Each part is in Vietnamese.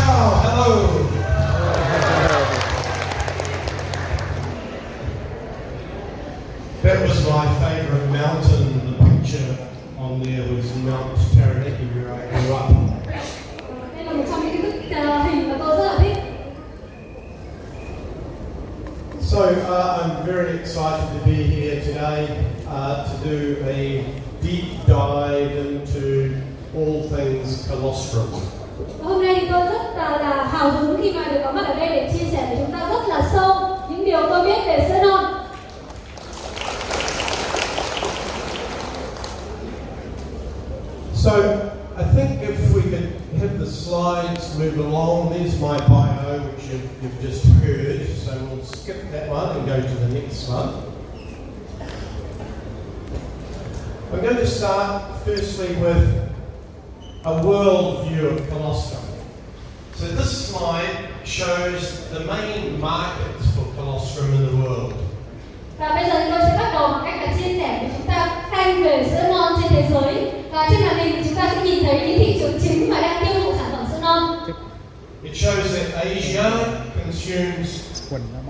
Ciao, hello. That was my favourite mountain. The picture on there was Mount Taranaki where I grew up. Đây là một trong những bức hình mà tôi rất là thích. So I'm very excited to be here today to do a deep dive into all things colostrum. Hôm nay thì tôi rất là hào hứng khi mà được có mặt ở đây để chia sẻ với chúng ta rất là sâu những điều tôi biết về sữa non. So I think if we could have the slides move along, there's my bio which you've just heard, so we'll skip that one and go to the next one. I'm going to start firstly with a world view of colostrum. So this slide shows the main markets for colostrum in the world. Và bây giờ tôi sẽ bắt đầu bằng cách là chia sẻ với chúng ta thanh về sữa non trên thế giới. Và trên màn hình thì chúng ta sẽ nhìn thấy những thị trường chính mà đang tiêu thụ sản phẩm sữa non. It shows that Asia consumes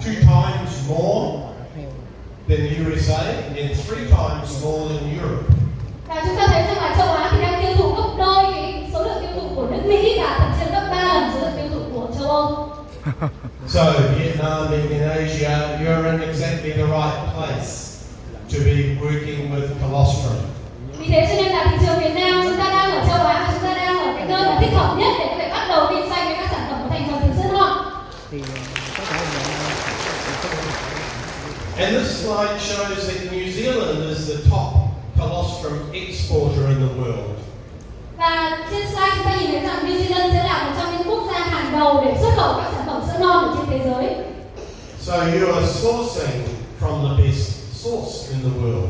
2 times more than the USA and 3 times more than Europe. Và chúng ta thấy rằng là châu Á thì đang tiêu thụ gấp đôi cái số lượng tiêu thụ của nước Mỹ và thậm chí gấp 3 lần số lượng tiêu thụ của châu Âu. So Vietnam and Indonesia, you're in exactly the right place to be working with colostrum. Vì thế cho nên là thị trường Việt Nam chúng ta đang ở châu Á và chúng ta đang ở cái nơi mà thích hợp nhất để có thể bắt đầu kinh doanh với các sản phẩm có thành phần từ sữa non. And this slide shows that New Zealand is the top colostrum exporter in the world. Và trên slide chúng ta nhìn thấy rằng New Zealand sẽ là một trong những quốc gia hàng đầu để xuất khẩu các sản phẩm sữa non ở trên thế giới. So you are sourcing from the best source in the world.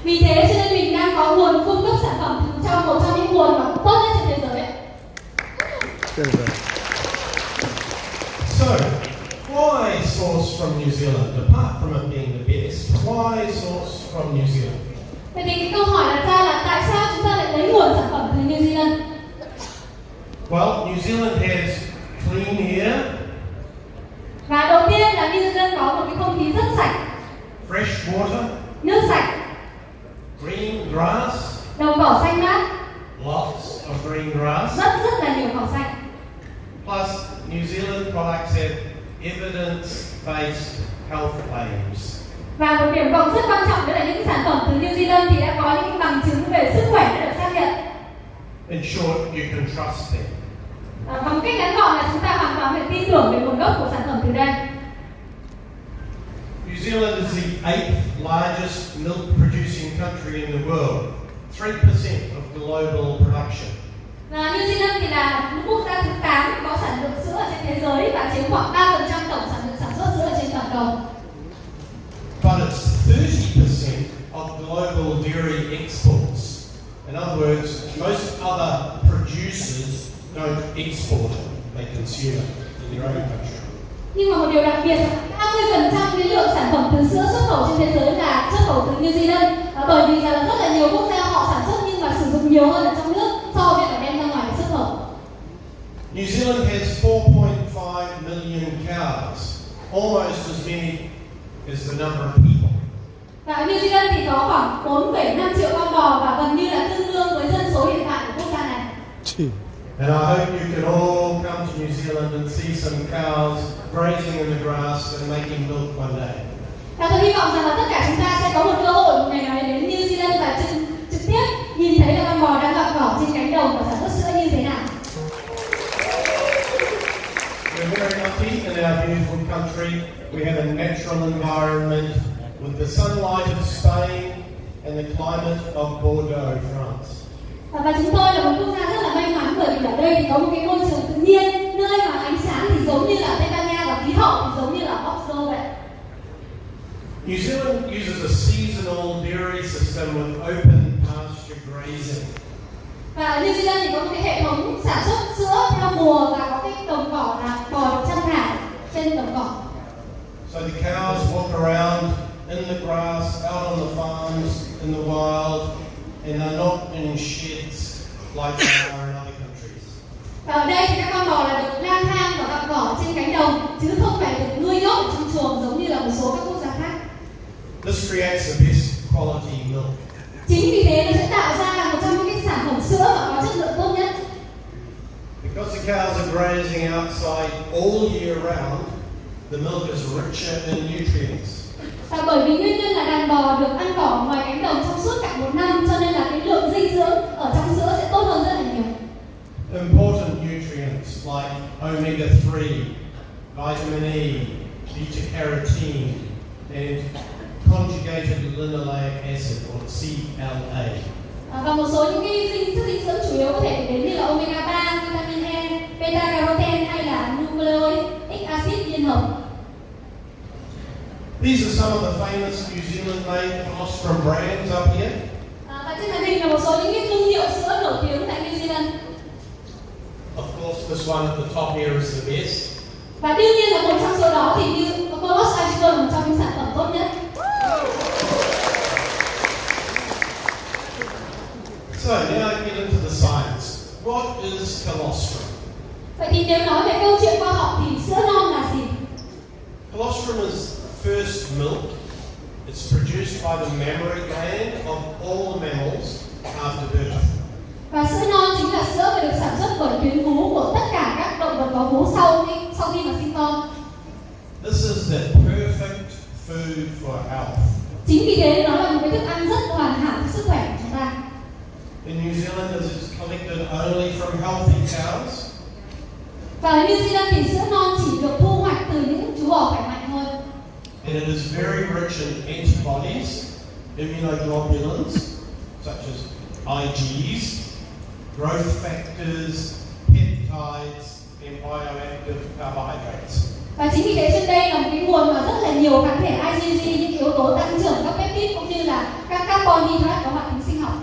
Vì thế cho nên mình đang có nguồn cung cấp sản phẩm từ trong một trong những nguồn mà tốt nhất trên thế giới. So, why source from New Zealand? Apart from it being the best, why source from New Zealand? Vậy thì cái câu hỏi đặt ra là tại sao chúng ta lại lấy nguồn sản phẩm từ New Zealand? Well, New Zealand has clean air, Và đầu tiên là New Zealand có một cái không khí rất sạch, fresh water, nước sạch, green grass, đồng cỏ xanh mát, lots of green grass. rất là nhiều cỏ xanh. Plus, New Zealand products have evidence-based health claims. Và một điểm cộng rất quan trọng đó là những sản phẩm từ New Zealand thì đã có những bằng chứng về sức khỏe đã được xác nhận. In short, you can trust them. Bằng cách ngắn gọn là chúng ta hoàn toàn phải tin tưởng về nguồn gốc của sản phẩm từ đây. New Zealand is the 8th largest milk producing country in the world, 3% of global production. Và New Zealand thì là quốc gia thứ 8 có sản lượng sữa ở trên thế giới và chiếm khoảng 3% tổng sản lượng sản xuất sữa ở trên toàn cầu. But it's 30% of global dairy exports. In other words, most other producers don't export it, they consume it in their own country. Nhưng mà một điều đặc biệt là 30% cái lượng sản phẩm từ sữa xuất khẩu trên thế giới là xuất khẩu từ New Zealand. Bởi vì là rất là nhiều quốc gia họ sản xuất nhưng mà sử dụng nhiều hơn ở trong nước so với việc đem ra ngoài để xuất khẩu. New Zealand has 4.5 million cows, almost as many as the number of people. Và ở New Zealand thì có khoảng 4,5 triệu con bò và gần như là tương đương với dân số hiện tại của quốc gia này. And I hope you can all come to New Zealand and see some cows grazing in the grass and making milk one day. Và tôi hy vọng rằng là tất cả chúng ta sẽ có một cơ hội một ngày nào đến New Zealand và trực tiếp nhìn thấy là con bò đang gặm cỏ trên cánh đồng và sản xuất sữa như thế nào. We're very lucky in our beautiful country. We have a natural environment with the sunlight of Spain and the climate of Bordeaux, France. Và chúng tôi là một quốc gia rất là may mắn bởi vì ở đây thì có một cái môi trường tự nhiên, nơi mà ánh sáng thì giống như là Tây Ban Nha và khí hậu thì giống như là Bordeaux vậy. New Zealand uses a seasonal dairy system with open pasture grazing. Và ở New Zealand thì có một cái hệ thống sản xuất sữa theo mùa và có cái đồng cỏ là bò được chăn thả trên đồng cỏ. So the cows walk around in the grass, out on the farms, in the wild, and they're not in sheds like they are in other countries. Và ở đây thì các con bò là được lang trên cánh đồng chứ không phải được nuôi nhốt ở trong chuồng giống như là một số các quốc gia khác. This creates the best quality milk. Chính vì thế nó sẽ tạo ra một trong những cái sản phẩm sữa mà có chất lượng tốt nhất. Because the cows are grazing outside all year round, the milk is richer in nutrients. Và bởi vì nguyên nhân là đàn bò được ăn cỏ ngoài cánh đồng trong suốt cả một năm, cho nên là cái lượng dinh dưỡng ở trong sữa sẽ tốt hơn rất là nhiều. Important nutrients like omega-3, vitamin E, beta-carotene, and conjugated linoleic acid, or CLA. Và một số những cái chất dinh dưỡng chủ yếu có thể kể đến như là omega 3, vitamin E, beta-carotene hay là nucleic acid liên hợp. These are some of the famous New Zealand-made colostrum brands up here. Và trên màn hình là một số những cái thương hiệu sữa nổi tiếng tại New Zealand. Of course, this one at the top here is the best. Và đương nhiên là một trong số đó thì như Colostrum là một trong những sản phẩm tốt nhất. So now I get into the science. What is colostrum? Vậy thì nếu nói về câu chuyện khoa học thì sữa non là gì? Colostrum is first milk. It's produced by the mammary gland of all mammals after birth. Và sữa non chính là sữa mà được sản xuất bởi tuyến vú của tất cả các động vật có vú sau khi mà sinh con. This is the perfect food for health. Chính vì thế nó là một cái thức ăn rất hoàn hảo cho sức khỏe của chúng ta. In New Zealand, this is collected only from healthy cows. Và ở New Zealand thì sữa non chỉ được thu hoạch từ những chú bò khỏe mạnh thôi. And it is very rich in antibodies, immunoglobulins, such as Igs, growth factors, peptides, and bioactive carbohydrates. Và chính vì thế trên đây là một cái nguồn mà rất là nhiều kháng thể IgG, những yếu tố tăng trưởng các peptide cũng như là các carbon hydrate có hoạt tính sinh học.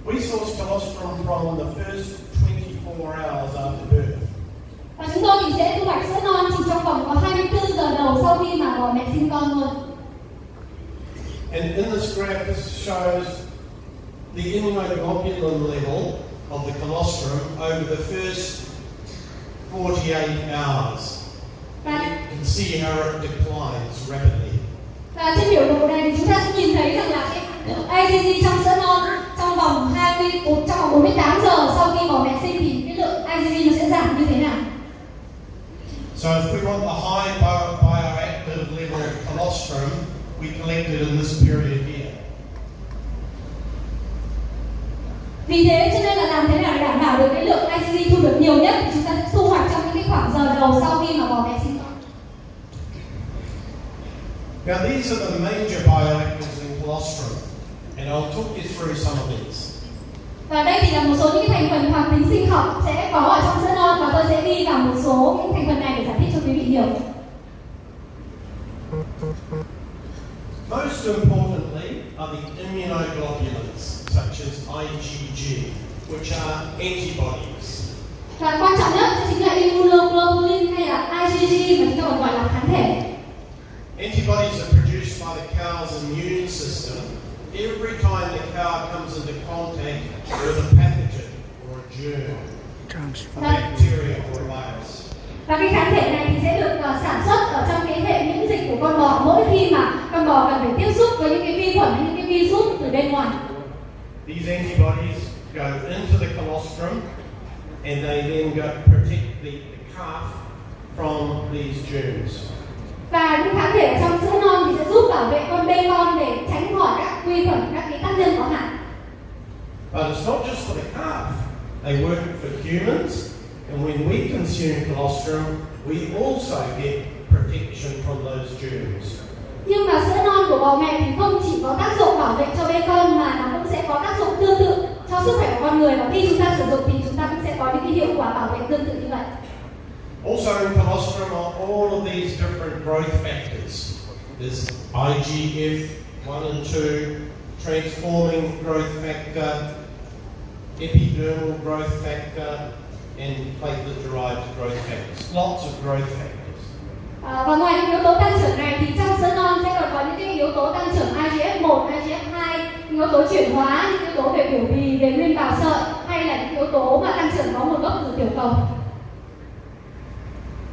We source colostrum from the first 24 hours after birth. Và chúng tôi thì sẽ thu hoạch sữa non chỉ trong vòng có 24 giờ đầu sau khi mà bò mẹ sinh con thôi. And in this graph, this shows the immunoglobulin level of the colostrum over the first 48 hours. Và, You can see how it declines rapidly. và trên biểu đồ này thì chúng ta sẽ nhìn thấy rằng là cái IgG trong sữa non trong vòng 48 giờ sau khi bò mẹ sinh thì cái lượng IgG nó sẽ giảm như thế nào? So if we want the high bioactive level of colostrum, we collect it in this period here. Vì thế cho nên là làm thế nào để đảm bảo được cái lượng IgG thu được nhiều nhất thì chúng ta sẽ thu hoạch trong những cái khoảng giờ đầu sau khi mà bò mẹ sinh con. Now these are the major bioactives in colostrum, and I'll talk you through some of these. Và đây thì là một số những cái thành phần hoạt tính sinh học sẽ có ở trong sữa non và tôi sẽ đi vào một số những thành phần này để giải thích cho quý vị hiểu. Most importantly are the immunoglobulins, such as IgG, which are antibodies. Và quan trọng nhất chính là immunoglobulin hay là IgG mà chúng ta còn gọi là kháng thể. Antibodies are produced by the cow's immune system every time the cow comes into contact with a pathogen or a germ, a bacteria or a virus. Và cái kháng thể này thì sẽ được sản xuất ở trong cái hệ miễn dịch của con bò mỗi khi mà con bò cần phải tiếp xúc với những cái vi khuẩn hay những cái virus từ bên ngoài. These antibodies go into the colostrum and they then protect the calf from these germs. Và những kháng thể ở trong sữa non thì sẽ giúp bảo vệ con bê con để tránh khỏi các vi khuẩn, các cái tác nhân có hại. But it's not just for the calf. They work for humans, and when we consume colostrum, we also get protection from those germs. Nhưng mà sữa non của bò mẹ thì không chỉ có tác dụng bảo vệ cho bê con mà nó cũng sẽ có tác dụng tương tự cho sức khỏe của con người, và khi chúng ta sử dụng thì chúng ta cũng sẽ có những cái hiệu quả bảo vệ tương tự như vậy. Also in colostrum are all of these different growth factors. There's IGF-1 and 2, transforming growth factor, epidermal growth factor, and platelet-derived growth factors. Lots of growth factors. Và ngoài những yếu tố tăng trưởng này thì trong sữa non sẽ còn có những cái yếu tố tăng trưởng IGF-1, IGF-2, những yếu tố chuyển hóa, những yếu tố về biểu bì, về nguyên bào sợi hay là những yếu tố mà tăng trưởng có nguồn gốc từ tiểu cầu.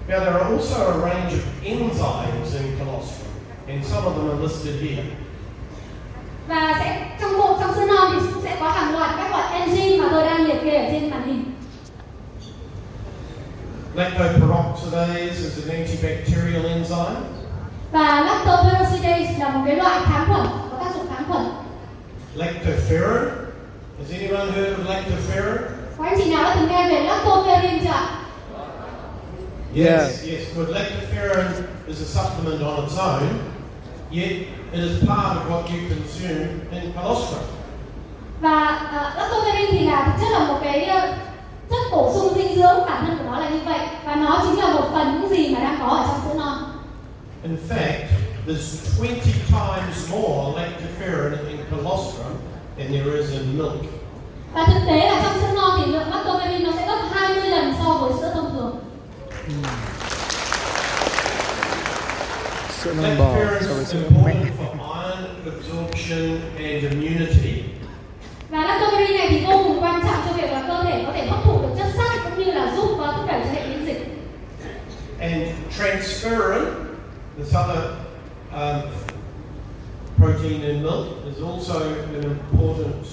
Now there are also a range of enzymes in colostrum, and some of them are listed here. Và trong sữa non thì sẽ có hàng loạt các loại enzyme mà tôi đang liệt kê ở trên màn hình. Lactoperoxidase is an antibacterial enzyme. Và lactoperoxidase là một cái loại kháng khuẩn, có tác dụng kháng khuẩn. Lactoferrin. Has anyone heard of lactoferrin? Có anh chị nào đã từng nghe về lactoferrin chưa ạ? Yes. Good. Lactoferrin is a supplement on its own, yet it is part of what you consume in colostrum. Và lactoferrin thì là thực chất là một cái chất bổ sung dinh dưỡng, bản thân của nó là như vậy, và nó chính là một phần những gì mà đang có ở trong sữa non. In fact, there's 20 times more lactoferrin in colostrum than there is in milk. Và thực tế là trong sữa non thì lượng lactoferrin nó sẽ gấp 20 lần so với sữa thông thường. Sữa non bò so với sữa mẹ. For iron absorption and immunity. Và lactoferrin này thì vô cùng quan trọng cho việc là cơ thể có thể hấp thụ được chất sắt cũng như là giúp thúc đẩy cho hệ miễn dịch. And transferrin, this other protein in milk, is also an important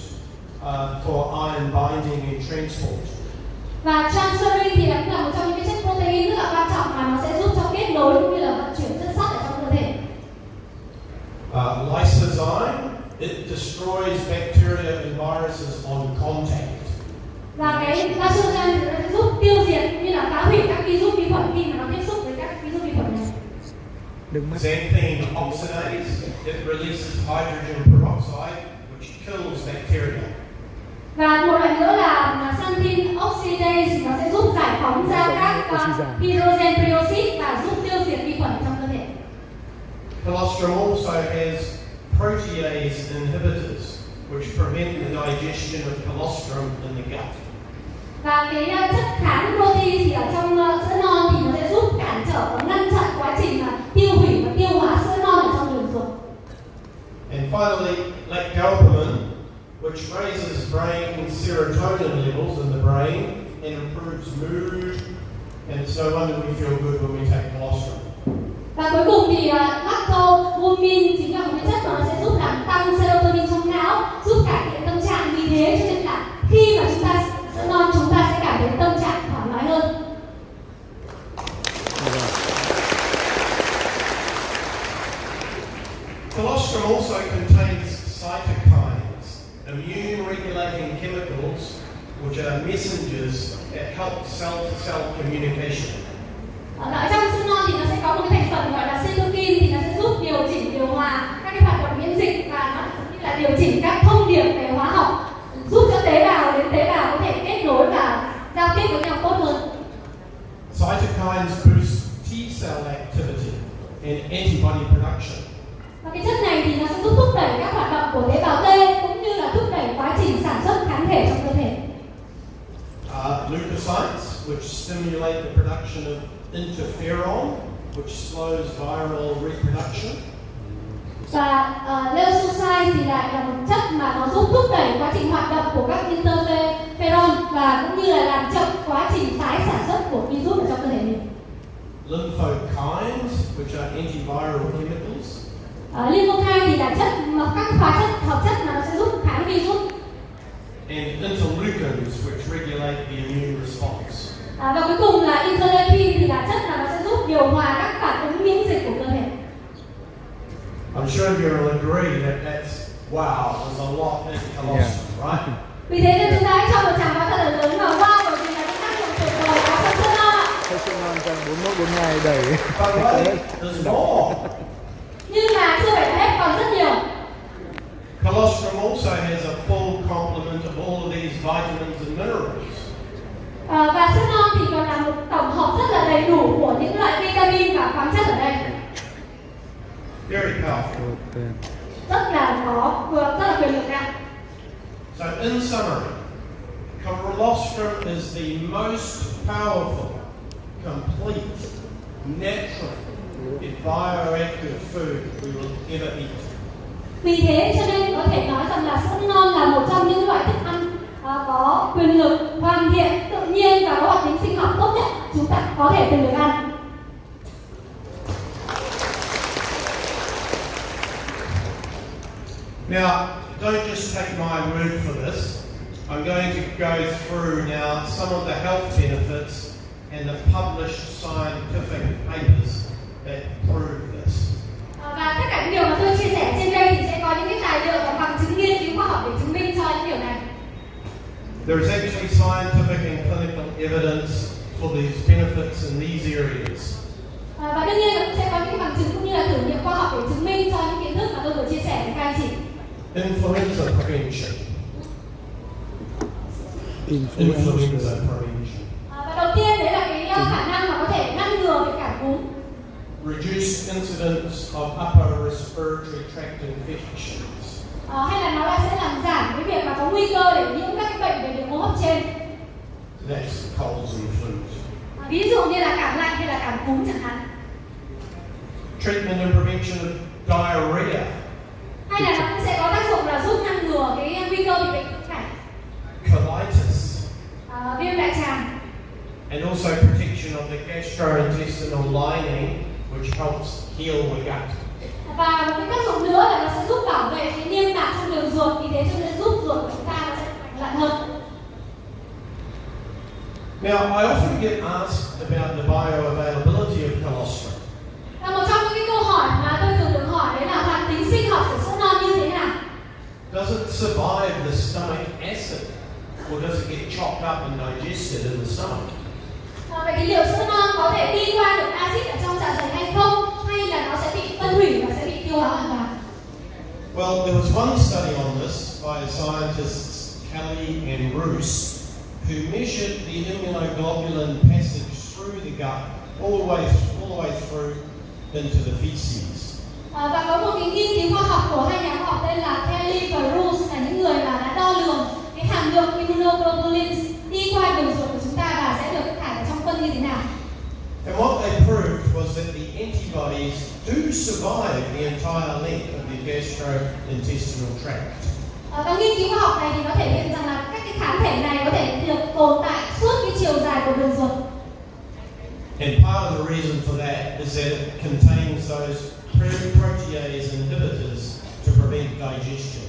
for iron binding and transport. Và transferrin thì cũng là một trong những cái chất protein rất là quan trọng mà nó sẽ giúp cho kết nối cũng như là vận chuyển chất sắt ở trong cơ thể. Lysozyme, it destroys bacteria and viruses on contact. Và cái lysozyme thì nó sẽ giúp tiêu diệt cũng như là phá hủy các virus vi khuẩn khi mà nó tiếp xúc với các virus vi khuẩn này. Xanthine oxidase, it releases hydrogen peroxide, which kills bacteria. Và một loại nữa là xanthine oxidase thì nó sẽ giúp giải phóng ra các hydrogen peroxide và giúp tiêu diệt vi khuẩn trong cơ thể. Colostrum also has protease inhibitors, which prevent the digestion of colostrum in the gut. Và cái chất kháng protein thì ở trong sữa non thì nó sẽ giúp cản trở và ngăn chặn quá trình mà tiêu hủy và tiêu hóa sữa non ở trong đường ruột. And finally, lactobacillus, which raises brain serotonin levels in the brain and improves mood, and it's no wonder we feel good when we take colostrum. Và cuối cùng thì lactobacillus chính là một cái chất mà nó sẽ giúp làm tăng serotonin trong não, giúp cải thiện tâm trạng. Vì thế cho nên là khi mà chúng ta sữa non chúng ta sẽ cảm thấy tâm trạng thoải mái hơn. Colostrum also contains cytokines, immune-regulating chemicals, which are messengers that help cell-to-cell communication. Ở trong sữa non thì nó sẽ có một cái thành phần gọi là cytokine, thì nó sẽ giúp điều chỉnh, điều hòa các cái hoạt động miễn dịch và nó cũng như là điều chỉnh các thông điệp về hóa học, giúp cho tế bào đến tế bào có thể kết nối và giao tiếp với nhau tốt hơn. Cytokines boost T-cell activity and antibody production. Và cái chất này thì nó sẽ giúp thúc đẩy các hoạt động của tế bào T cũng như là thúc đẩy quá trình sản xuất kháng thể trong cơ thể. Leukocytes, which stimulate the production of interferon, which slows viral reproduction. Và leukocyte thì lại là một chất mà nó giúp thúc đẩy quá trình hoạt động của các interferon và cũng như là làm chậm quá trình tái sản xuất của virus ở trong cơ thể mình. Lymphokines, which are antiviral chemicals. Lymphokine thì là các hóa chất hợp chất mà nó sẽ giúp kháng virus. And interleukins, which regulate the immune response. Và cuối cùng là interleukin thì là chất mà nó sẽ giúp điều hòa các phản ứng miễn dịch của cơ thể. I'm sure you'll agree that that's wow, there's a lot in colostrum, right? Vì thế nên chúng ta hãy cho một tràng pháo thật là lớn vào wow, bởi vì là những tác dụng tuyệt vời có trong sữa non ạ. Sữa non trong 41 ngày đẩy. But wait, there's more. Nhưng mà chưa phải hết, còn rất nhiều. Colostrum also has a full complement of all of these vitamins and minerals. Và sữa non thì còn là một tổng hợp rất là đầy đủ của những loại vitamin và khoáng chất ở đây. Very powerful. Rất là quyền lực ạ. So in summary, colostrum is the most powerful, complete, natural, and bioactive food we will ever eat. Vì thế cho nên có thể nói rằng là sữa non là một trong những loại thức ăn có quyền lực, hoàn thiện, tự nhiên và có hoạt tính sinh học tốt nhất chúng ta có thể từng được ăn. Now, don't just take my word for this. I'm going to go through now some of the health benefits and the published scientific papers that prove this. Và tất cả những điều mà tôi chia sẻ trên đây thì sẽ có những cái tài liệu và bằng chứng nghiên cứu khoa học để chứng minh cho những điều này. There is actually scientific and clinical evidence for these benefits in these areas. Và đương nhiên là cũng sẽ có những bằng chứng cũng như là thử nghiệm khoa học để chứng minh cho những kiến thức mà tôi vừa chia sẻ với các anh chị. Influenza prevention. Influenza prevention. Và đầu tiên đấy là cái khả năng mà có thể ngăn ngừa cái cảm cúm. Reduce incidence of upper respiratory tract infections. Hay là nó sẽ làm giảm cái việc mà có nguy cơ để nhiễm các cái bệnh về đường hô hấp trên. That's colds and flus. Ví dụ như là cảm lạnh hay là cảm cúm chẳng hạn. Treatment and prevention of diarrhea. Hay là nó cũng sẽ có tác dụng là giúp ngăn ngừa cái nguy cơ bị bệnh nhiễm khuẩn. Colitis. Viêm đại tràng. And also protection of the gastrointestinal lining, which helps heal the gut. Và một cái tác dụng nữa là nó sẽ giúp bảo vệ cái niêm mạc trong đường ruột, vì thế cho nên giúp ruột của chúng ta nó sẽ lạnh hơn. Now, I often get asked about the bioavailability of colostrum. Và một trong những cái câu hỏi mà tôi thường được hỏi đấy là hoạt tính sinh học của sữa non như thế nào? Does it survive the stomach acid, or does it get chopped up and digested in the stomach? Vậy thì liệu sữa non có thể đi qua được axit ở trong dạ dày hay không? Hay là nó sẽ bị phân hủy và sẽ bị tiêu hóa hoàn toàn? Well, there was one study on this by scientists Kelly and Bruce, who measured the immunoglobulin passage through the gut all the way through into the feces. Và có một cái nghiên cứu khoa học của hai nhà khoa học tên là Kelly và Bruce, là những người mà đã đo lường cái hàm lượng immunoglobulins đi qua đường ruột của chúng ta và sẽ được thải ở trong phân như thế nào. And what they proved was that the antibodies do survive the entire length of the gastrointestinal tract. Và nghiên cứu khoa học này thì nó thể hiện rằng là các cái kháng thể này có thể được tồn tại suốt cái chiều dài của đường ruột. And part of the reason for that is that it contains those protease inhibitors to prevent digestion.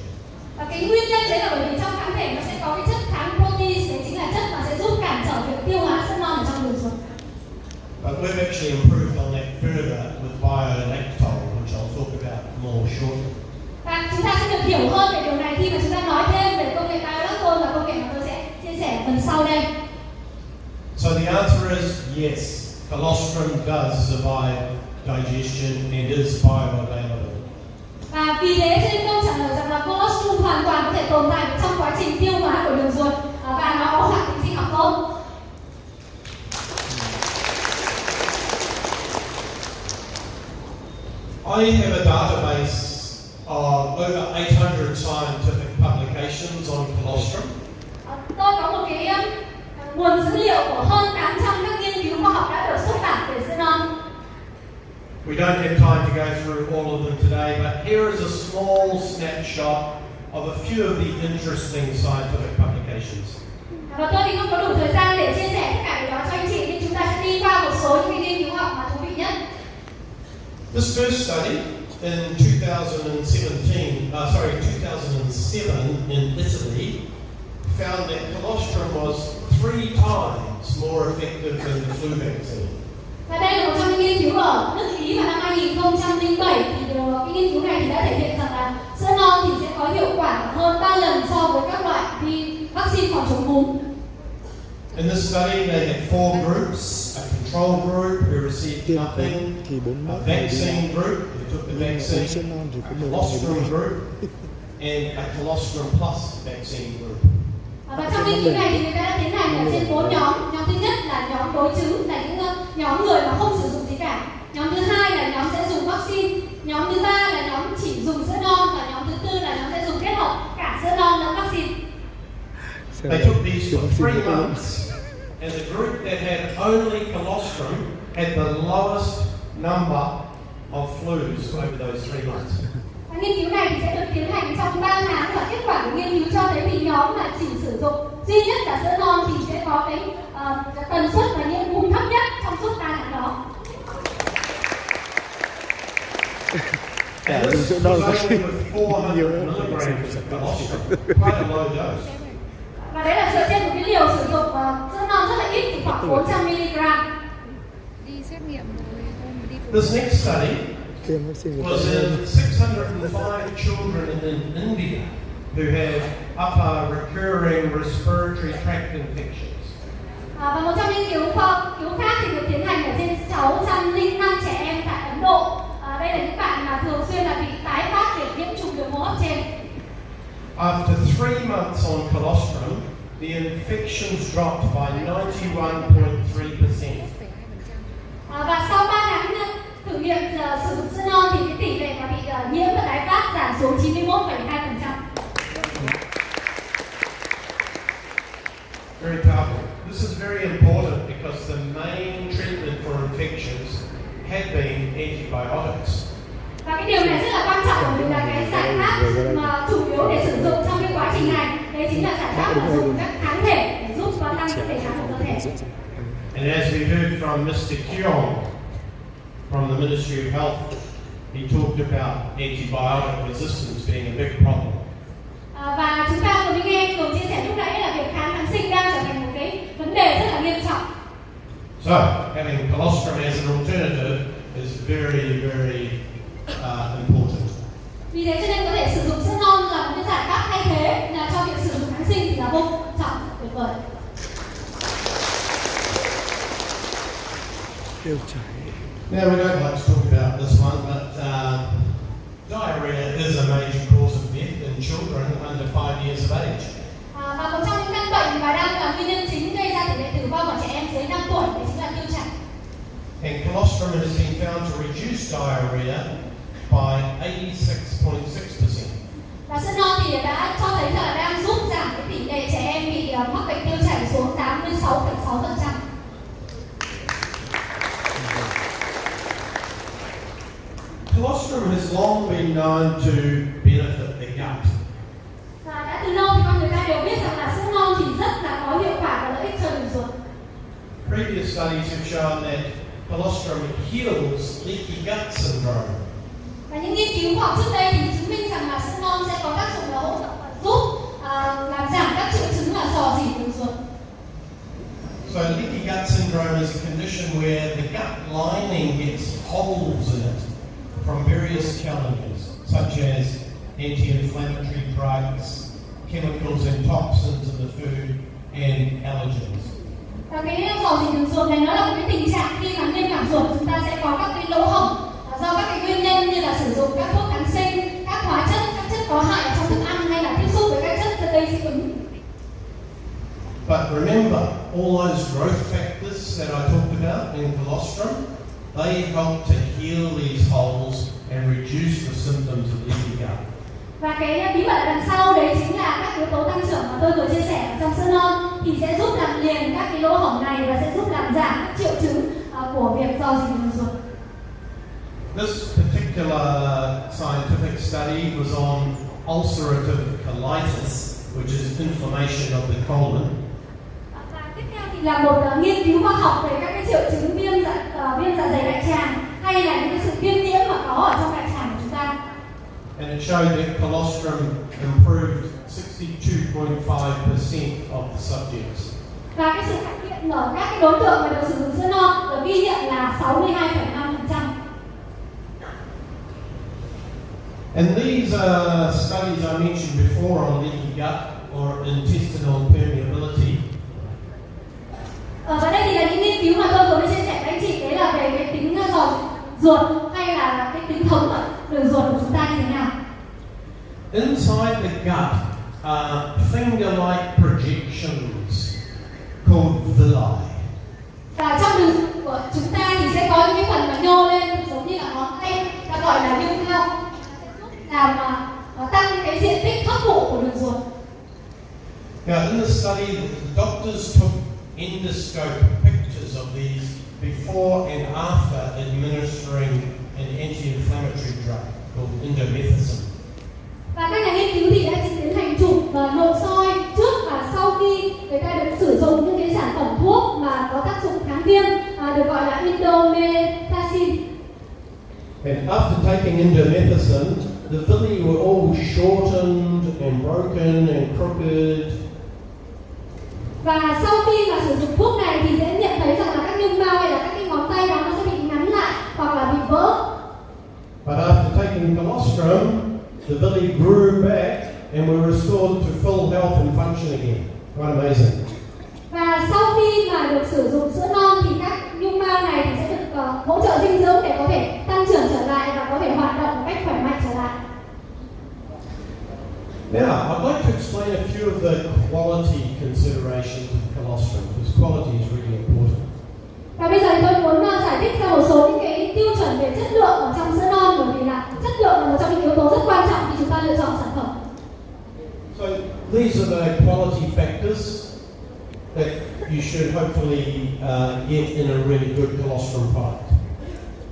Và cái nguyên nhân đấy là bởi vì trong kháng thể nó sẽ có cái chất kháng protease, đấy chính là chất mà sẽ giúp cản trở việc tiêu hóa sữa non ở trong đường ruột. But we've actually improved on that further with bio-lactol, which I'll talk about more shortly. Và chúng ta sẽ được hiểu hơn về điều này khi mà chúng ta nói thêm về công nghệ bio-lactol và công nghệ mà tôi sẽ chia sẻ phần sau đây. So the answer is yes, colostrum does survive digestion and is bioavailable. Và vì thế cho nên câu trả lời rằng là colostrum hoàn toàn có thể tồn tại trong quá trình tiêu hóa của đường ruột và nó có hoạt tính sinh học tốt. I have a database of over 800 scientific publications on colostrum. Tôi có một cái nguồn dữ liệu của hơn 800 các nghiên cứu khoa học đã được xuất bản về sữa non. We don't have time to go through all of them today, but here is a small snapshot of a few of the interesting scientific publications. Và tôi thì không có đủ thời gian để chia sẻ tất cả điều đó cho anh chị, nên chúng ta sẽ đi qua một số những nghiên cứu khoa học mà thú vị nhất. This first study in 2007 in Italy found that colostrum was 3 times more effective than the flu vaccine. Và đây là một trong những nghiên cứu ở nước Ý vào năm 2007 thì cái nghiên cứu này thì đã thể hiện rằng là sữa non thì sẽ có hiệu quả hơn 3 lần so với các loại vaccine phòng chống cúm. In this study, they had 4 groups: a control group who received nothing, a vaccine group who took the vaccine, a colostrum group, and a colostrum plus vaccine group. Và trong nghiên cứu này thì người ta đã tiến hành là trên 4 nhóm. Nhóm thứ nhất là nhóm đối chứng, là những nhóm người mà không sử dụng gì cả. Nhóm thứ hai là nhóm sẽ dùng vaccine. Nhóm thứ ba là nhóm chỉ dùng sữa non, và nhóm thứ tư là nhóm sẽ dùng kết hợp cả sữa non lẫn vaccine. They took these for 3 months, and the group that had only colostrum had the lowest number of flus over those 3 months. Nghiên cứu này thì sẽ được tiến hành trong 3 tháng và kết quả của nghiên cứu cho thấy thì nhóm mà chỉ sử dụng duy nhất là sữa non thì sẽ có cái tần suất và nhiễm cúm thấp nhất trong suốt 3 tháng đó. Cả And dùng this sữa was non có only khi with 400 nhiều milligrams of colostrum, quite a low dose. Và đấy là dựa trên một cái liều sử dụng sữa non rất là ít, chỉ khoảng 400 mg. Đi xét nghiệm rồi hôm đi This next study tiêm vaccine của was tôi. in 605 children in India who had upper recurring respiratory tract infections. Và một trong những nghiên cứu khác thì được tiến hành ở trên 605 trẻ em tại Ấn Độ. Đây là những bạn mà thường xuyên là bị tái phát về nhiễm trùng đường hô hấp trên. After 3 months on colostrum, the infections dropped by 91.3%. Và sau 3 tháng thử nghiệm sử dụng sữa non thì cái tỷ lệ mà bị nhiễm và tái phát giảm xuống 91,2%. Very powerful. This is very important because the main treatment for infections had been antibiotics. Và cái điều này rất là quan trọng bởi vì là cái giải pháp mà chủ yếu để sử dụng trong cái quá trình này đấy chính là giải pháp sử dụng các kháng thể để giúp tăng sức đề kháng của cơ thể. And as we heard from Mr. Kion from the Ministry of Health, he talked about antibiotic resistance being a big problem. Và chúng ta vừa nghe Cường chia sẻ lúc nãy là việc kháng sinh đang trở thành một cái vấn đề rất là nghiêm trọng. So, having colostrum as an alternative is very, very important. Vì thế cho nên có thể sử dụng sữa non là một cái giải pháp thay thế là cho việc sử dụng kháng sinh thì là vô cùng quan trọng, tuyệt vời. Tiêu chảy. Now we don't like to talk about this one, but diarrhea is a major cause of death in children under 5 years of age. Và một trong những căn bệnh mà đang là nguyên nhân chính gây ra tỷ lệ tử vong ở trẻ em dưới 5 tuổi đấy chính là tiêu chảy. And colostrum has been found to reduce diarrhea by 86.6%. Và sữa non thì đã cho thấy là đang giúp giảm cái tỷ lệ trẻ em bị mắc bệnh tiêu chảy xuống 86,6%. Colostrum has long been known to benefit the gut. Và đã từ lâu thì con người ta đều biết rằng là sữa non thì rất là có hiệu quả và lợi ích cho đường ruột. Previous studies have shown that colostrum heals leaky gut syndrome. Và những nghiên cứu khoa học trước đây thì chứng minh rằng là sữa non sẽ có tác dụng là hỗ trợ giúp làm giảm các triệu chứng là rò rỉ đường ruột. So leaky gut syndrome is a condition where the gut lining gets holes in it from various challenges, such as anti-inflammatory drugs, chemicals and toxins in the food, and allergens. Và cái rò rỉ đường ruột này nó là một cái tình trạng khi mà niêm mạc ruột chúng ta sẽ có các cái lỗ hổng do các cái nguyên nhân như là sử dụng các thuốc kháng sinh, các hóa chất, các chất có hại trong thức ăn hay là tiếp xúc với các chất gây dị ứng. But remember, all those growth factors that I talked about in colostrum, they help to heal these holes and reduce the symptoms of leaky gut. Và cái bí mật ở đằng sau đấy chính là các yếu tố tăng trưởng mà tôi vừa chia sẻ trong sữa non thì sẽ giúp làm liền các cái lỗ hổng này và sẽ giúp làm giảm các triệu chứng của việc rò rỉ đường ruột. This particular scientific study was on ulcerative colitis, which is inflammation of the colon. Và tiếp theo thì là một nghiên cứu khoa học về các cái triệu chứng viêm dạ dày đại tràng hay là những cái sự viêm nhiễm mà có ở trong đại tràng của chúng ta. And it showed that colostrum improved 62.5% of the subjects. Và cái sự cải thiện ở các cái đối tượng mà được sử dụng sữa non được ghi nhận là 62,5%. And these studies I mentioned before on leaky gut or intestinal permeability. Và đây thì là những nghiên cứu mà tôi vừa mới chia sẻ với anh chị, đấy là về cái tính rò ruột hay là cái tính thấm ở đường ruột của chúng ta như thế nào. Inside the gut are finger-like projections called villi. Và trong đường ruột của chúng ta thì sẽ có những cái phần mà nhô lên giống như là ngón tay, ta gọi là viêm hao, làm tăng cái diện tích hấp thụ của đường ruột. Now, in the study, the doctors took endoscope pictures of these before and after administering an anti-inflammatory drug called indomethacin. Và các nhà nghiên cứu thì đã tiến hành chụp nội soi trước và sau khi người ta được sử dụng những cái sản phẩm thuốc mà có tác dụng kháng viêm được gọi là indomethacin. And after taking indomethacin, the villi were all shortened and broken and crooked. Và sau khi mà sử dụng thuốc này thì sẽ nhận thấy rằng là các nhung mao hay là các cái ngón tay đó nó sẽ bị ngắn lại hoặc là bị vỡ. But after taking colostrum, the villi grew back and were restored to full health and function again. Quite amazing. Và sau khi mà được sử dụng sữa non thì các nhung mao này thì sẽ được hỗ trợ dinh dưỡng để có thể tăng trưởng trở lại và có thể hoạt động một cách khỏe mạnh trở lại. Now, I'd like to explain a few of the quality considerations of colostrum, because quality is really important. Và bây giờ thì tôi muốn giải thích ra một số những cái tiêu chuẩn về chất lượng ở trong sữa non, bởi vì là chất lượng là một trong những yếu tố rất quan trọng khi chúng ta lựa chọn sản phẩm. So these are the quality factors that you should hopefully get in a really good colostrum product.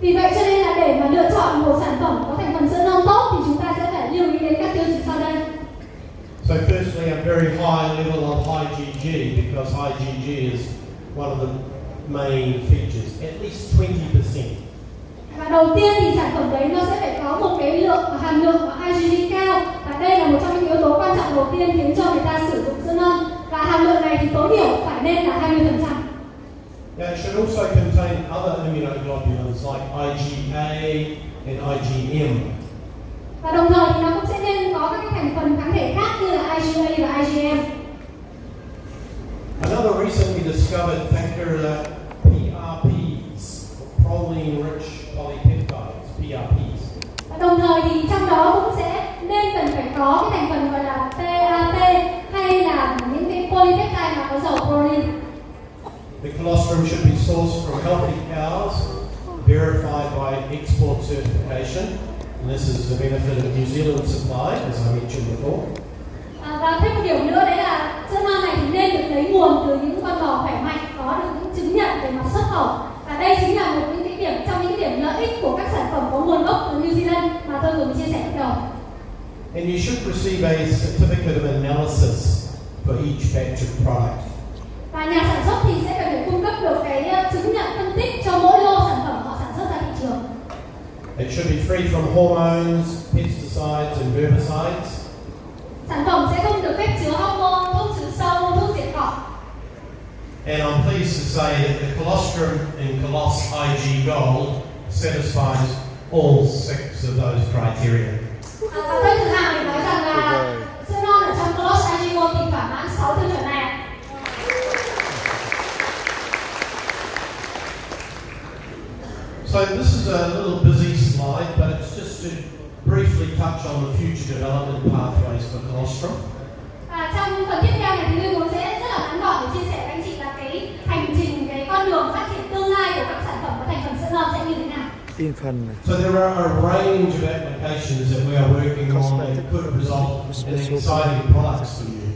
Vì vậy cho nên là để mà lựa chọn một sản phẩm có thành phần sữa non tốt thì chúng ta sẽ phải lưu ý đến các tiêu chí sau đây. So firstly, a very high level of IgG, because IgG is one of the main features, at least 20%. Và đầu tiên thì sản phẩm đấy nó sẽ phải có một cái hàm lượng IgG cao, và đây là một trong những yếu tố quan trọng đầu tiên khiến cho người ta sử dụng sữa non. Và hàm lượng này thì tối thiểu phải nên là 20%. Now it should also contain other immunoglobulins like IgA and IgM. Và đồng thời thì nó cũng sẽ nên có các cái thành phần kháng thể khác như là IgA và IgM. Another recently discovered factor are PRPs, proline-rich polypeptides, PRPs. Và đồng thời thì trong đó cũng sẽ nên cần phải có cái thành phần gọi là PAP hay là những cái polypeptide mà có dầu proline. The colostrum should be sourced from healthy cows, verified by export certification. And this is the benefit of New Zealand supply, as I mentioned before. Và thêm một điểm nữa đấy là sữa non này thì nên được lấy nguồn từ những con bò khỏe mạnh, có được những chứng nhận về mặt xuất khẩu. Và đây chính là một những cái điểm trong những cái điểm lợi ích của các sản phẩm có nguồn gốc từ New Zealand mà tôi vừa mới chia sẻ lúc đầu. And you should receive a certificate of analysis for each batch of product. Và nhà sản xuất thì sẽ phải cung cấp được cái chứng nhận phân tích cho mỗi lô sản phẩm họ sản xuất ra thị trường. It should be free from hormones, pesticides and herbicides. Sản phẩm sẽ không được phép chứa hormone, thuốc trừ sâu, thuốc diệt cỏ. And I'm pleased to say that the colostrum in Coloss IG Gold satisfies all 6 of those criteria. Và tôi tự hào để nói rằng là sữa non ở trong Coloss IG Gold thì thỏa mãn 6 tiêu chuẩn này. So this is a little busy slide, but it's just to briefly touch on the future development pathways for colostrum. Và trong phần tiếp theo này thì tôi muốn sẽ rất là ngắn gọn để chia sẻ với anh chị là cái hành trình, cái con đường phát triển tương lai của các sản phẩm có thành phần sữa non sẽ như thế nào. So there are a range of applications that we are working on that could result in exciting products for you.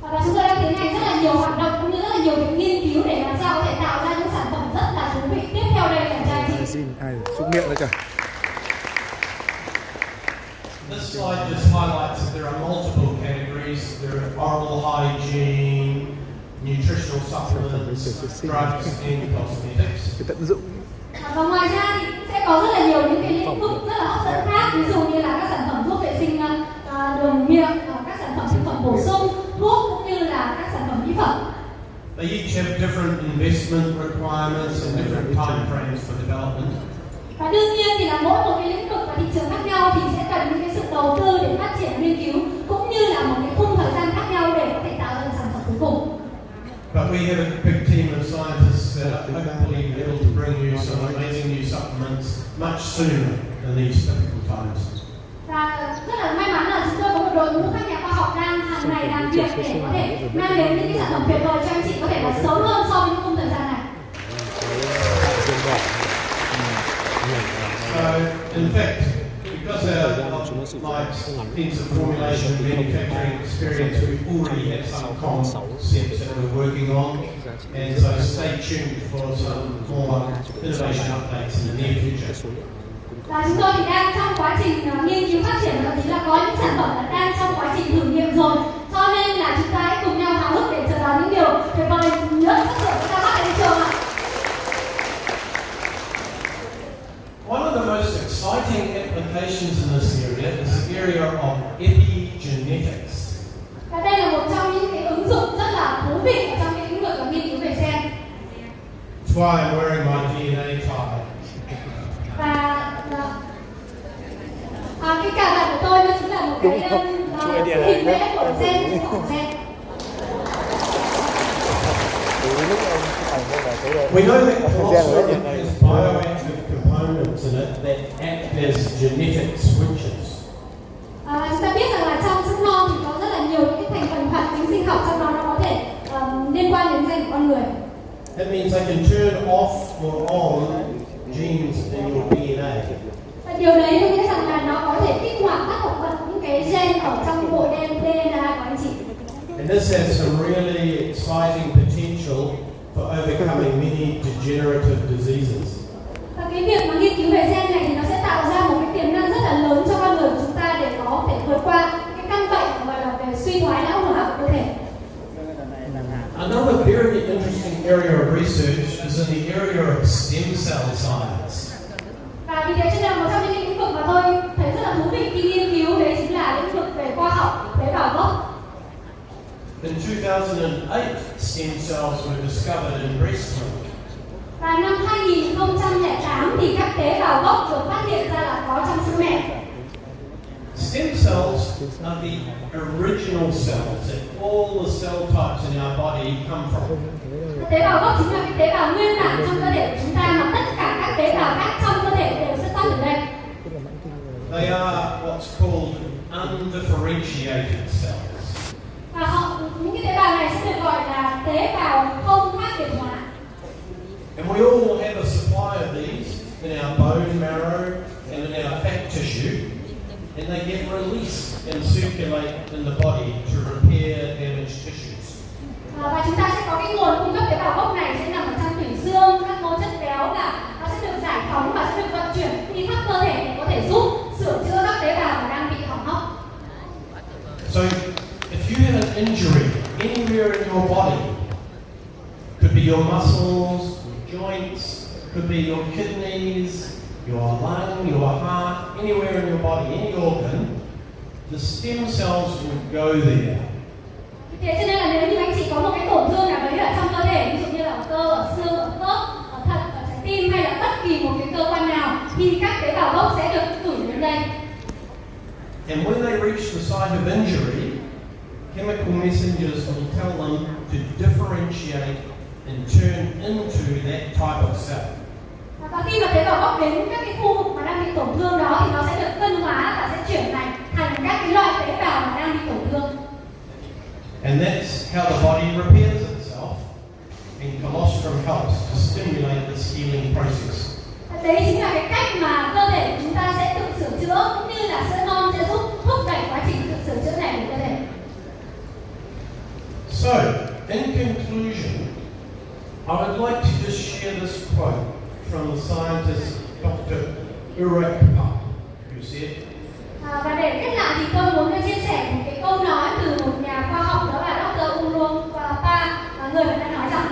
Và chúng tôi đang tiến hành rất là nhiều hoạt động cũng như rất là nhiều việc nghiên cứu để làm sao có thể tạo ra những sản phẩm rất là thú vị tiếp theo đây dành cho anh chị. Xúc miệng nữa kìa. This slide just highlights that there are multiple categories. There are oral hygiene, nutritional supplements, drugs and cosmetics. Cái tận dụng. Và ngoài ra thì sẽ có rất là nhiều những cái lĩnh vực rất là hấp dẫn khác, ví dụ như là các sản phẩm thuốc vệ sinh đường miệng, các sản phẩm thực phẩm bổ sung, thuốc cũng như là các sản phẩm mỹ phẩm. They each have different investment requirements and different time frames for development. Và đương nhiên thì là mỗi một cái lĩnh vực và thị trường khác nhau thì sẽ cần những cái sự đầu tư để phát triển nghiên cứu cũng như là một cái khung thời gian khác nhau để có thể tạo ra được sản phẩm cuối cùng. But we have a big team of scientists that hopefully be able to bring you some amazing new supplements much sooner in these difficult times. Và rất là may mắn là chúng tôi có một đội ngũ các nhà khoa học đang hàng ngày làm việc để có thể mang đến những cái sản phẩm tuyệt vời cho anh chị có thể là sớm hơn so với những khung thời gian này. So, in fact, because of my extensive formulation and manufacturing experience, we already have some concepts that we're working on, and so stay tuned for some more innovation updates in the near future. Và chúng tôi thì đang trong quá trình nghiên cứu phát triển, thậm chí là có những sản phẩm đã đang trong quá trình thử nghiệm rồi, cho nên là chúng ta hãy cùng nhau háo hức để chờ đón những điều tuyệt vời nhất chất lượng chúng ta phát tại thị trường ạ. One of the most exciting applications in this area is the area of epigenetics. Và đây là một trong những cái ứng dụng rất là thú vị ở trong cái lĩnh vực nghiên cứu về gen. That's why I'm wearing my DNA tie. Và cái cà vạt của tôi nó chính là một cái hình vẽ của gen của gen. We know that colostrum has bioactive components in it that act as genetic switches. Chúng ta biết rằng là trong sữa non thì có rất là nhiều những cái thành phần hoạt tính sinh học trong đó nó có thể liên quan đến gen của con người. That means they can turn off or on genes in your DNA. Và điều đấy có nghĩa rằng là nó có thể kích hoạt tắt hoặc bật những cái gen ở trong bộ DNA của anh chị. And this has some really exciting potential for overcoming many degenerative diseases. Và cái việc mà nghiên cứu về gen này thì nó sẽ tạo ra một cái tiềm năng rất là lớn cho con người của chúng ta để có thể vượt qua cái căn bệnh gọi là về suy thoái não hô hấp của cơ thể. Another very interesting area of research is in the area of stem cell science. Và vì thế cho nên là một trong những lĩnh vực mà tôi thấy rất là thú vị khi nghiên cứu đấy chính là lĩnh vực về khoa học tế bào gốc. In 2008, stem cells were discovered in breast milk. Và năm 2008 thì các tế bào gốc được phát hiện ra là có trong sữa mẹ. Stem cells are the original cells that all the cell types in our body come from. Tế bào gốc chính là cái tế bào nguyên bản trong cơ thể của chúng ta mà tất cả các tế bào khác trong cơ thể đều xuất phát từ đây. They are what's called undifferentiated cells. Và những cái tế bào này sẽ được gọi là tế bào không khác biệt hóa. And we all have a supply of these in our bone marrow and in our fat tissue, and they get released and circulate in the body to repair damaged tissues. Và chúng ta sẽ có cái nguồn cung cấp tế bào gốc này sẽ nằm ở trong tủy xương, các mô chất béo là nó sẽ được giải phóng và sẽ được vận chuyển đi khắp cơ thể để có thể giúp sửa chữa các tế bào mà đang bị hỏng hóc. So, if you had an injury anywhere in your body, could be your muscles, your joints, could be your kidneys, your lung, your heart, anywhere in your body, any organ, the stem cells would go there. Thế cho nên là nếu như anh chị có một cái tổn thương nào đấy ở trong cơ thể, ví dụ như là ở cơ, ở xương, ở khớp, ở thận, ở trái tim hay là bất kỳ một cái cơ quan nào, thì các tế bào gốc sẽ được gửi đến đây. And when they reach the site of injury, chemical messengers will tell them to differentiate and turn into that type of cell. Và khi mà tế bào gốc đến các cái khu vực mà đang bị tổn thương đó thì nó sẽ được phân hóa và sẽ chuyển thành các cái loại tế bào mà đang bị tổn thương. And that's how the body repairs itself. And colostrum helps to stimulate this healing process. Đấy chính là cái cách mà cơ thể của chúng ta sẽ tự sửa chữa, cũng như là sữa non sẽ giúp thúc đẩy quá trình tự sửa chữa này của cơ thể. So, in conclusion, I would like to just share this quote from the scientist Dr. Lehrke, who said, Và để kết lại thì tôi muốn chia sẻ một cái câu nói từ một nhà khoa học đó là Dr. người đã nói rằng.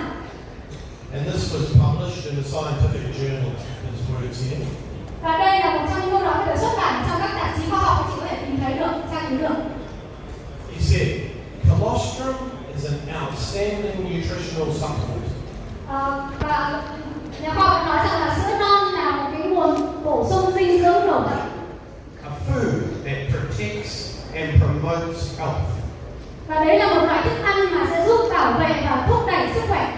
And this was published in a scientific journal, his words here. Và đây là một trong những câu nói được xuất bản trong các tạp chí khoa học, chị có thể tìm thấy được, tra cứu được. He said, colostrum is an outstanding nutritional supplement. Và nhà khoa học nói rằng là sữa non là một cái nguồn bổ sung dinh dưỡng nổi bật. A food that protects and promotes health. Và đấy là một loại thức ăn mà sẽ giúp bảo vệ và thúc đẩy sức khỏe.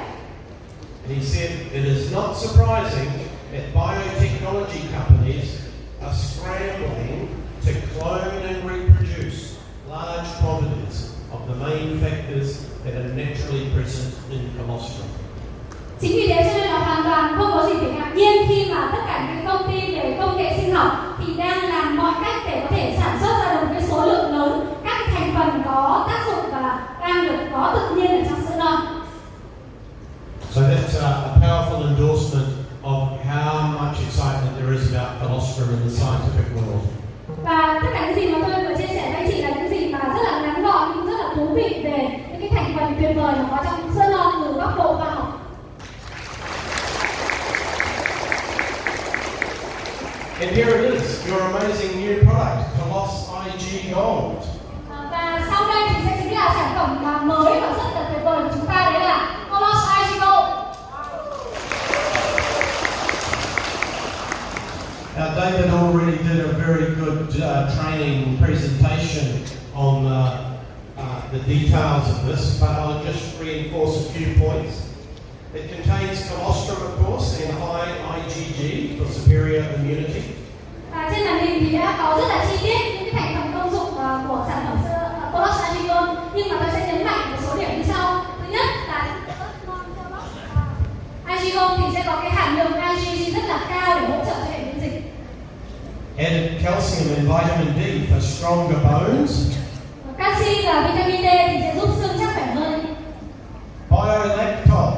And he said, it is not surprising that biotechnology companies are scrambling to clone and reproduce large quantities of the main factors that are naturally present in colostrum. Chính vì thế cho nên là hoàn toàn không có gì phải ngạc nhiên khi mà tất cả những công ty về công nghệ sinh học thì đang làm mọi cách để có thể sản xuất ra được một cái số lượng lớn các thành phần có tác dụng và đang được có tự nhiên ở trong sữa non. So that's a powerful endorsement of how much excitement there is about colostrum in the scientific world. Và tất cả những gì mà tôi vừa chia sẻ với anh chị là những gì mà rất là ngắn gọn nhưng rất là thú vị về những cái thành phần tuyệt vời mà có trong sữa non từ góc độ khoa học. And here it is, your amazing new product, Coloss IG Gold. Và sau đây thì sẽ chính là sản phẩm mà mới và rất là tuyệt vời của chúng ta, đấy là Coloss IG Gold. David already did a very good training presentation on the details of this, but I'll just reinforce a few points. It contains colostrum, of course, and high IgG for superior immunity. Và trên màn hình thì đã có rất là chi tiết những cái thành phần công dụng của sản phẩm Coloss IG Gold, nhưng mà tôi sẽ nhấn mạnh một số điểm như sau. Thứ nhất là IG Gold thì sẽ có cái hàm lượng IgG rất là cao để hỗ trợ cho hệ miễn dịch. Added calcium and vitamin D for stronger bones. Canxi và vitamin D thì sẽ giúp xương chắc khỏe hơn. Biolactol,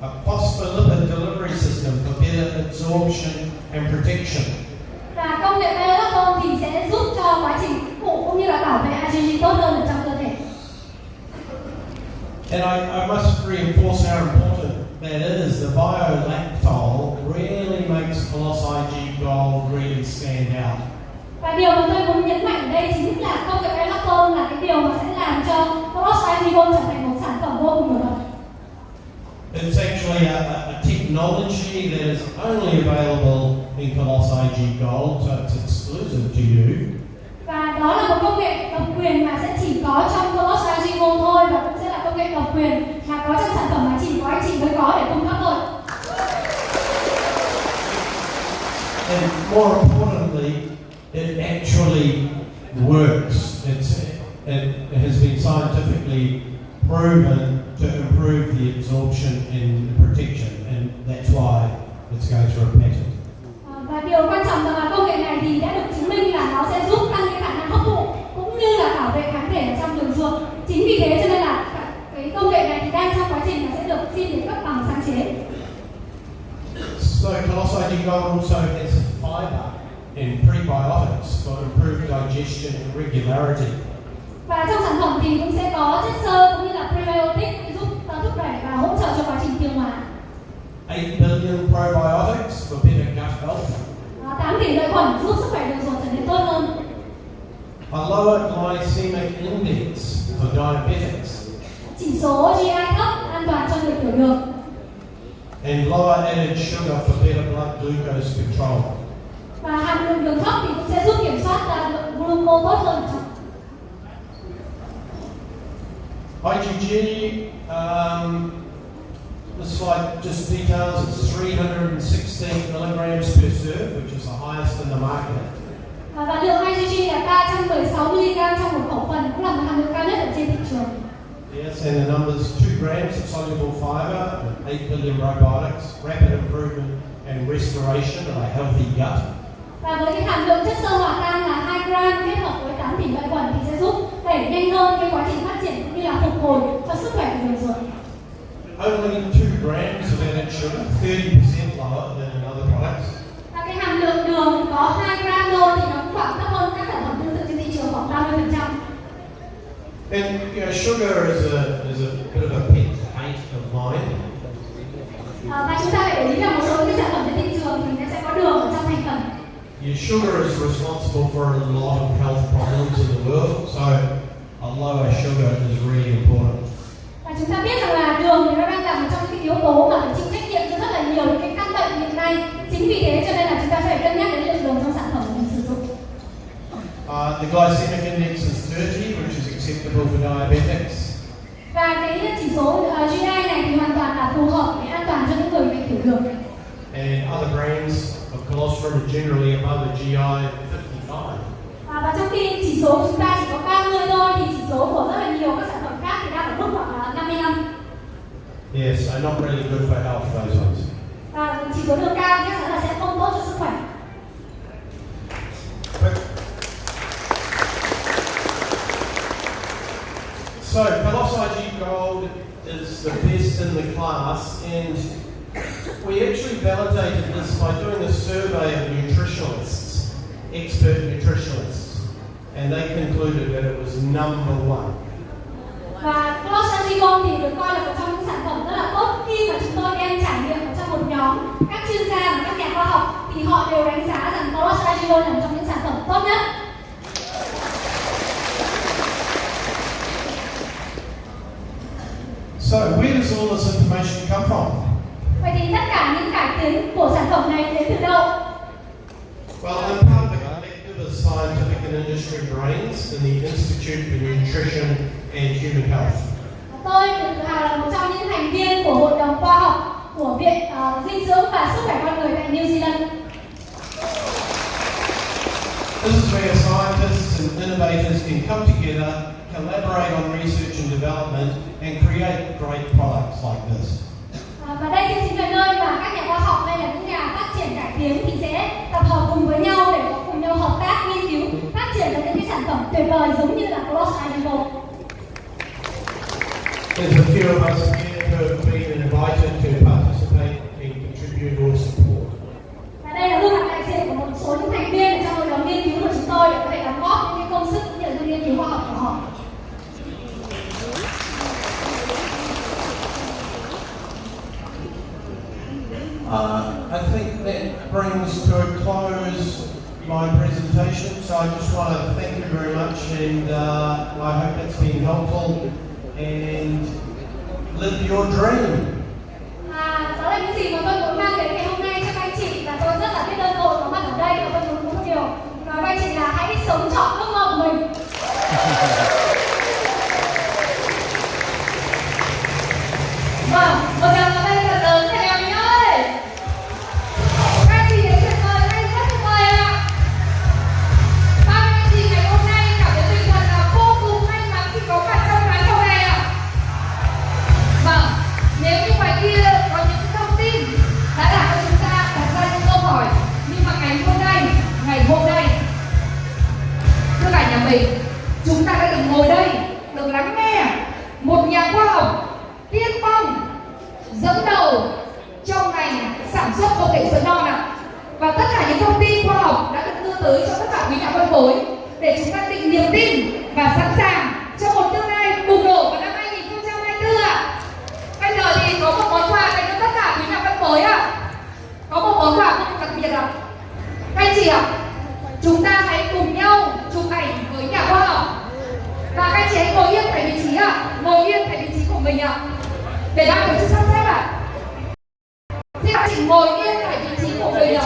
a phospholipid delivery system for better absorption and protection. Và công nghệ biolactol thì sẽ giúp cho quá trình hấp thụ cũng như là bảo vệ IgG tốt hơn ở trong cơ thể. And I must reinforce how important that is. The biolactol really makes Coloss IG Gold really stand out. Và điều mà tôi muốn nhấn mạnh ở đây chính là công nghệ biolactol là cái điều mà sẽ làm cho Coloss IG Gold trở thành một sản phẩm vô cùng nổi bật. It's actually a technology that is only available in Coloss IG Gold, so it's exclusive to you. Và đó là một công nghệ độc quyền mà sẽ chỉ có trong Coloss IG Gold thôi, và cũng sẽ là công nghệ độc quyền mà có trong sản phẩm mà chỉ có anh chị mới có để cung cấp thôi. And more importantly, it actually works. It has been scientifically proven to improve the absorption and protection, and that's why it's going through a patent. Và điều quan trọng là công nghệ này thì đã được chứng minh là nó sẽ giúp tăng cái khả năng hấp thụ cũng như là bảo vệ kháng thể ở trong đường ruột. Chính vì thế cho nên là cái công nghệ này thì đang trong quá trình là sẽ được xin được cấp bằng sáng chế. So Coloss IG Gold also has fiber and prebiotics for improved digestion and regularity. Và trong sản phẩm thì cũng sẽ có chất xơ cũng như là prebiotic giúp thúc đẩy và hỗ trợ cho quá trình tiêu hóa. 8 billion probiotics for better gut health. 8 tỷ lợi khuẩn giúp sức khỏe đường ruột trở nên tốt hơn. A lower glycemic index for diabetics. Chỉ số GI thấp an toàn cho người tiểu đường. And lower added sugar for better blood glucose control. Và hàm lượng đường thấp thì cũng sẽ giúp kiểm soát lượng glucose tốt hơn. IgG, this slide just details it's 316 milligrams per serve, which is the highest in the market. Và lượng IgG là 316 mg trong một khẩu phần, cũng là một hàm lượng cao nhất ở trên thị trường. Yes, and the number's 2 grams of soluble fiber, 8 billion probiotics, rapid improvement and restoration of a healthy gut. Và với cái hàm lượng chất xơ hòa tan là 2 gram kết hợp với 8 tỷ lợi khuẩn thì sẽ giúp đẩy nhanh hơn cái quá trình phát triển cũng như là phục hồi cho sức khỏe của đường ruột. Only 2 grams of added sugar, 30% lower than in other products. Và cái hàm lượng đường có 2 gram thôi thì nó cũng khoảng thấp hơn các sản phẩm tương tự trên thị trường khoảng 30%. And sugar is a bit of a pet hate of mine. Và chúng ta phải để ý là một số cái sản phẩm trên thị trường thì nó sẽ có đường ở trong thành phần. Sugar is responsible for a lot of health problems in the world, so a lower sugar is really important. Và chúng ta biết rằng là đường thì nó đang là một trong những yếu tố mà phải chịu trách nhiệm cho rất là nhiều những cái căn bệnh hiện nay. Chính vì thế cho nên là chúng ta phải cân nhắc đến lượng đường trong sản phẩm của mình sử dụng. The glycemic index is 30, which is acceptable for diabetics. Và cái chỉ số GI này thì hoàn toàn là phù hợp để an toàn cho những người bị tiểu đường. And other brands of colostrum are generally above a GI of 55. Và trong khi chỉ số của chúng ta chỉ có 30 thôi thì chỉ số của rất là nhiều các sản phẩm khác thì đang ở mức khoảng là 55. Yes, so not really good for health, those ones. Và chỉ số đường cao chắc chắn là sẽ không tốt cho sức khỏe. So, Coloss IG Gold is the best in the class, and we actually validated this by doing a survey of nutritionists, expert nutritionists, and they concluded that it was number one. Và Coloss IG Gold thì được coi là một trong những sản phẩm rất là tốt khi mà chúng tôi đem trải nghiệm ở trong một nhóm các chuyên gia và các nhà khoa học thì họ đều đánh giá rằng Clorox Agilon là một trong những sản phẩm tốt nhất. So where does all this information come from? Vậy thì tất cả những cải tiến của sản phẩm này đến từ đâu? Well, I'm part of a collective of scientific and industry brains in the Institute for Nutrition and Human Health. Tôi được là một trong những thành viên của hội đồng khoa học của Viện Dinh dưỡng và Sức khỏe con người tại New Zealand. This is where scientists and innovators can come together, collaborate on research and development, and create great products like this. Và đây thì chính là nơi mà các nhà khoa học hay là những nhà phát triển cải tiến thì sẽ tập hợp cùng với nhau để có cùng nhau hợp tác nghiên cứu phát triển ra những cái sản phẩm tuyệt vời giống như là Clorox Agilon. There's a few of us here who have been invited to participate and contribute or support. Và đây là gương mặt đại diện của một số những thành viên trong hội đồng nghiên cứu của chúng tôi để có thể đóng góp những cái công sức cũng như là nghiên cứu khoa học của họ. I think that brings to a close my presentation. So I just want to thank you very much, and I hope it's been helpful. And live your dream. Đó là những gì mà tôi muốn mang đến ngày hôm nay cho các anh chị, và tôi rất là biết ơn cô có mặt ở đây, và tôi muốn một điều nói với anh chị là hãy sống trọn ước mơ của mình. Vâng, một tràng pháo tay thật lớn cho em ơi. Các anh chị thấy tuyệt vời, các anh rất tuyệt vời ạ. Bao nhiêu anh chị ngày hôm nay cảm thấy tinh thần là vô cùng may mắn khi có mặt trong quán cà phê ạ. Vâng, nếu như ngoài kia có những thông tin đã làm cho chúng ta đặt ra những câu hỏi, nhưng mà ngày hôm nay, thưa cả nhà mình, chúng ta đã được ngồi đây, được lắng nghe một nhà khoa học tiên phong dẫn đầu trong ngành sản xuất công nghệ sữa non ạ. Và tất cả những thông tin khoa học đã được đưa tới cho tất cả quý nhà phân phối để chúng ta định niềm tin và sẵn sàng cho một tương lai bùng nổ vào năm 2024 ạ. Bây giờ thì có một món quà dành cho tất cả quý nhà phân phối ạ. Có một món quà rất đặc biệt ạ. Các anh chị ạ, chúng ta hãy cùng nhau chụp ảnh với nhà khoa học. Và các anh chị hãy ngồi yên tại vị trí ạ, ngồi yên tại vị trí của mình ạ, để ban tổ chức sắp xếp ạ. Xin các chị ngồi yên tại vị trí của mình ạ.